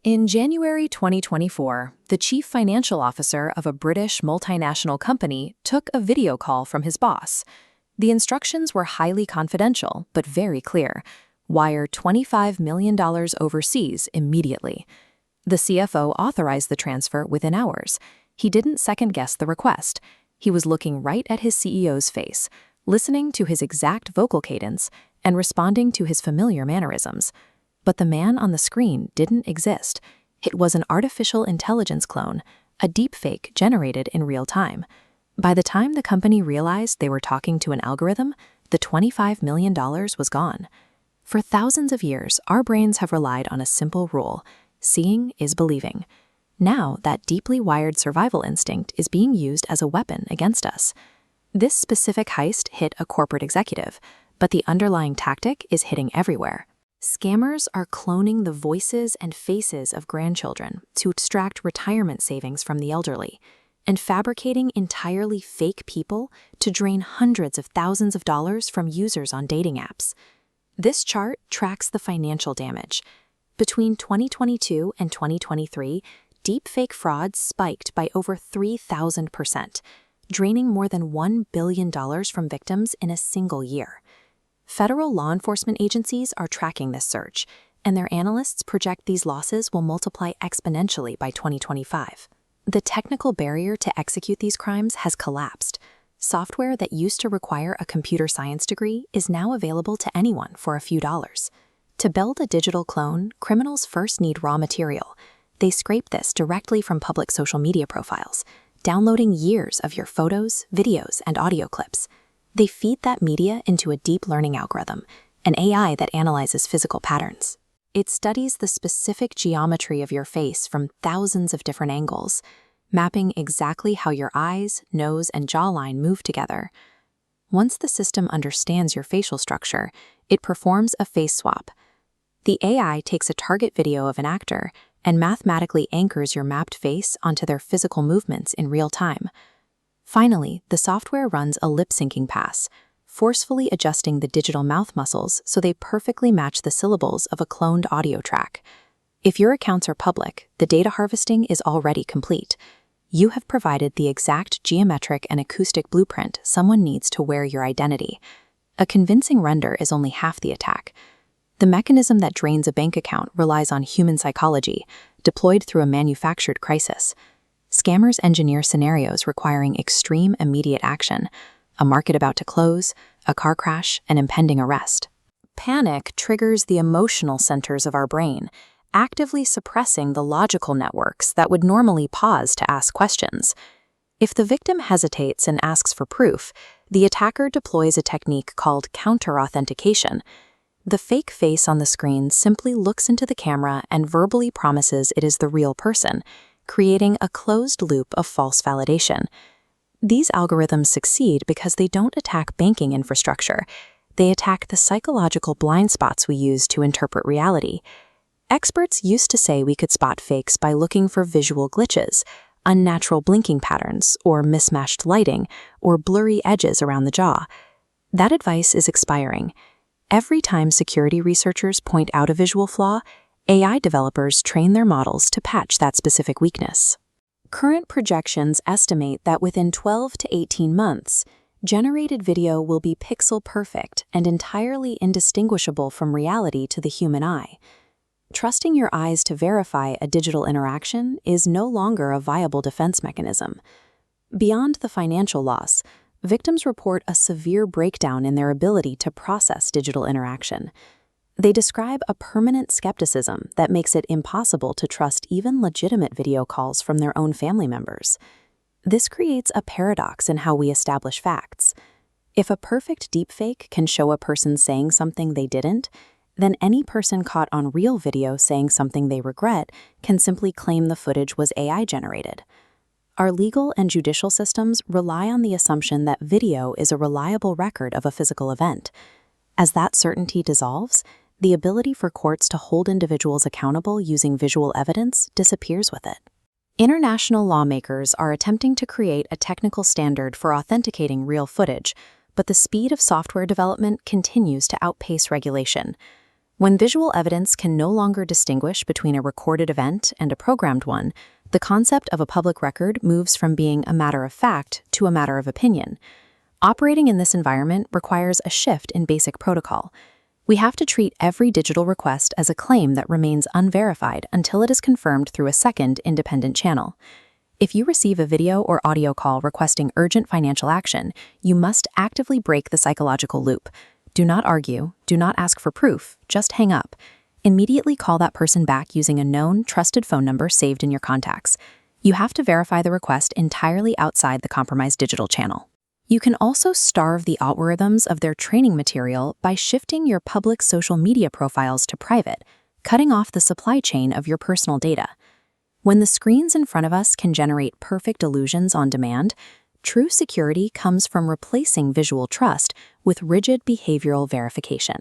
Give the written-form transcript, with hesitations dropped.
In January 2024, the chief financial officer of a British multinational company took a video call from his boss. The instructions were highly confidential, but very clear. Wire $25 million overseas immediately. The CFO authorized the transfer within hours. He didn't second-guess the request. He was looking right at his CEO's face, listening to his exact vocal cadence, and responding to his familiar mannerisms. But the man on the screen didn't exist. It was an artificial intelligence clone, a deepfake generated in real time. By the time the company realized they were talking to an algorithm, the $25 million was gone. For thousands of years, our brains have relied on a simple rule: seeing is believing. Now, that deeply wired survival instinct is being used as a weapon against us. This specific heist hit a corporate executive, but the underlying tactic is hitting everywhere. Scammers are cloning the voices and faces of grandchildren to extract retirement savings from the elderly, and fabricating entirely fake people to drain hundreds of thousands of dollars from users on dating apps. This chart tracks the financial damage. Between 2022 and 2023, deepfake fraud spiked by over 3,000%, draining more than $1 billion from victims in a single year. Federal law enforcement agencies are tracking this surge, and their analysts project these losses will multiply exponentially by 2025. The technical barrier to execute these crimes has collapsed. Software that used to require a computer science degree is now available to anyone for a few dollars. To build a digital clone, criminals first need raw material. They scrape this directly from public social media profiles, downloading years of your photos, videos, and audio clips. They feed that media into a deep learning algorithm, an AI that analyzes physical patterns. It studies the specific geometry of your face from thousands of different angles, mapping exactly how your eyes, nose, and jawline move together. Once the system understands your facial structure, it performs a face swap. The AI takes a target video of an actor and mathematically anchors your mapped face onto their physical movements in real time. Finally, the software runs a lip-syncing pass, forcefully adjusting the digital mouth muscles so they perfectly match the syllables of a cloned audio track. If your accounts are public, the data harvesting is already complete. You have provided the exact geometric and acoustic blueprint someone needs to wear your identity. A convincing render is only half the attack. The mechanism that drains a bank account relies on human psychology, deployed through a manufactured crisis. Scammers engineer scenarios requiring extreme immediate action: a market about to close, a car crash, an impending arrest. Panic triggers the emotional centers of our brain, actively suppressing the logical networks that would normally pause to ask questions. If the victim hesitates and asks for proof, the attacker deploys a technique called counter-authentication. The fake face on the screen simply looks into the camera and verbally promises it is the real person, creating a closed loop of false validation. These algorithms succeed because they don't attack banking infrastructure. They attack the psychological blind spots we use to interpret reality. Experts used to say we could spot fakes by looking for visual glitches, unnatural blinking patterns, or mismatched lighting, or blurry edges around the jaw. That advice is expiring. Every time security researchers point out a visual flaw, AI developers train their models to patch that specific weakness. Current projections estimate that within 12 to 18 months, generated video will be pixel perfect and entirely indistinguishable from reality to the human eye. Trusting your eyes to verify a digital interaction is no longer a viable defense mechanism. Beyond the financial loss, victims report a severe breakdown in their ability to process digital interaction. They describe a permanent skepticism that makes it impossible to trust even legitimate video calls from their own family members. This creates a paradox in how we establish facts. If a perfect deepfake can show a person saying something they didn't, then any person caught on real video saying something they regret can simply claim the footage was AI-generated. Our legal and judicial systems rely on the assumption that video is a reliable record of a physical event. As that certainty dissolves, the ability for courts to hold individuals accountable using visual evidence disappears with it. International lawmakers are attempting to create a technical standard for authenticating real footage, but the speed of software development continues to outpace regulation. When visual evidence can no longer distinguish between a recorded event and a programmed one, the concept of a public record moves from being a matter of fact to a matter of opinion. Operating in this environment requires a shift in basic protocol. We have to treat every digital request as a claim that remains unverified until it is confirmed through a second independent channel. If you receive a video or audio call requesting urgent financial action, you must actively break the psychological loop. Do not argue, do not ask for proof, just hang up. Immediately call that person back using a known, trusted phone number saved in your contacts. You have to verify the request entirely outside the compromised digital channel. You can also starve the algorithms of their training material by shifting your public social media profiles to private, cutting off the supply chain of your personal data. When the screens in front of us can generate perfect illusions on demand, true security comes from replacing visual trust with rigid behavioral verification.